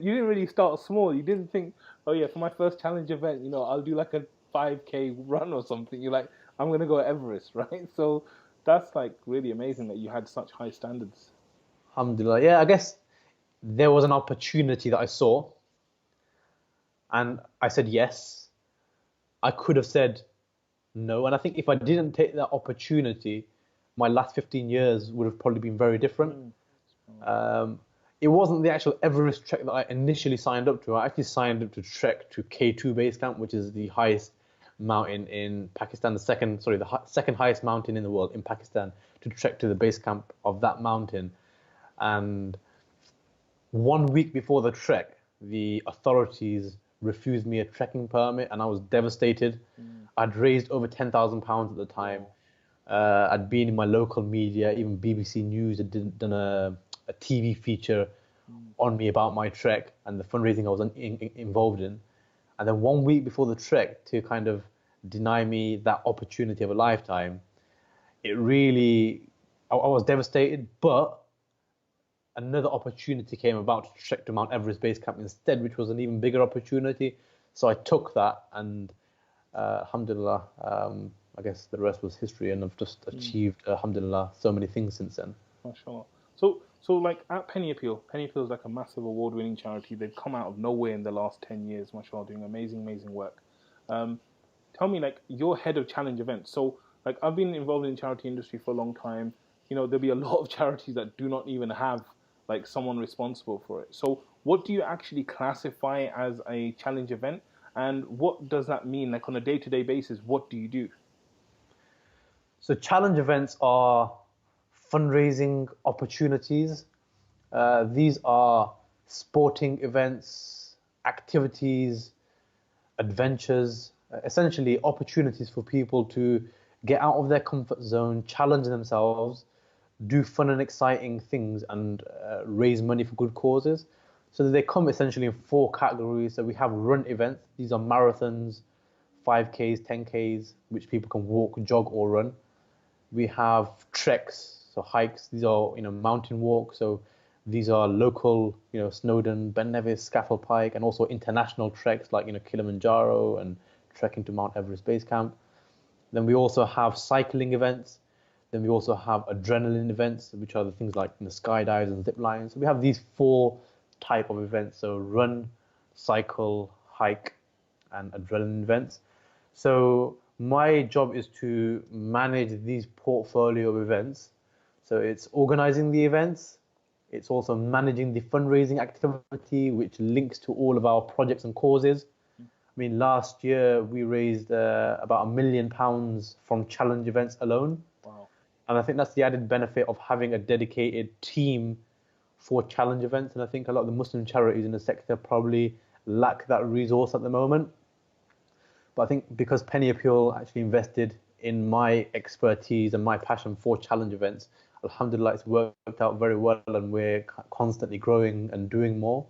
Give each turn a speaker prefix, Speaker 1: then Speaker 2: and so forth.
Speaker 1: you didn't really start small. You didn't think, oh yeah, for my first challenge event, I'll do like a 5K run or something. You're like, I'm gonna go Everest, right? So that's like really amazing that you had such high standards.
Speaker 2: Alhamdulillah. Yeah, I guess there was an opportunity that I saw, and I said yes. I could have said no, and I think if I didn't take that opportunity, my last 15 years would have probably been very different.
Speaker 1: Mm.
Speaker 2: Um, it wasn't the actual Everest trek that I initially signed up to. I actually signed up to trek to K2 base camp, which is the highest mountain in Pakistan, the second highest mountain in the world in Pakistan, to trek to the base camp of that mountain. And 1 week before the trek, the authorities refused me a trekking permit, and I was devastated.
Speaker 1: Mm.
Speaker 2: I'd raised over £10,000 at the time.
Speaker 1: Wow.
Speaker 2: I'd been in my local media, even BBC News had done a TV feature
Speaker 1: Mm.
Speaker 2: on me about my trek and the fundraising I was involved in. And then 1 week before the trek, to kind of deny me that opportunity of a lifetime, it really, I was devastated. But another opportunity came about to trek to Mount Everest base camp instead, which was an even bigger opportunity. So I took that, and alhamdulillah, I guess the rest was history, and I've just
Speaker 1: Mm.
Speaker 2: achieved, alhamdulillah, so many things since then.
Speaker 1: Mashallah. So like at Penny Appeal is like a massive award-winning charity. They've come out of nowhere in the last 10 years, mashallah, doing amazing work. Um, Tell me, like, you're head of challenge events. So like I've been involved in the charity industry for a long time. There'll be a lot of charities that do not even have like someone responsible for it. So what do you actually classify as a challenge event, and what does that mean? Like on a day-to-day basis, what do you do?
Speaker 2: So challenge events are fundraising opportunities. These are sporting events, activities, adventures, essentially opportunities for people to get out of their comfort zone, challenge themselves, do fun and exciting things, and raise money for good causes. So they come essentially in four categories. So we have run events. These are marathons, 5Ks, 10Ks, which people can walk, jog, or run. We have treks, so hikes. These are mountain walks. So these are local, Snowdon, Ben Nevis, Scafell Pike, and also international treks like Kilimanjaro and trekking to Mount Everest Base Camp. Then we also have cycling events. Then we also have adrenaline events, which are the things like skydives and zip lines. So we have these four type of events: so run, cycle, hike, and adrenaline events. So my job is to manage these portfolio of events. So it's organizing the events. It's also managing the fundraising activity, which links to all of our projects and causes. I mean, last year we raised about £1 million from challenge events alone.
Speaker 1: Wow.
Speaker 2: And I think that's the added benefit of having a dedicated team for challenge events. And I think a lot of the Muslim charities in the sector probably lack that resource at the moment. But I think because Penny Appeal actually invested in my expertise and my passion for challenge events, alhamdulillah, it's worked out very well, and we're constantly growing and doing more.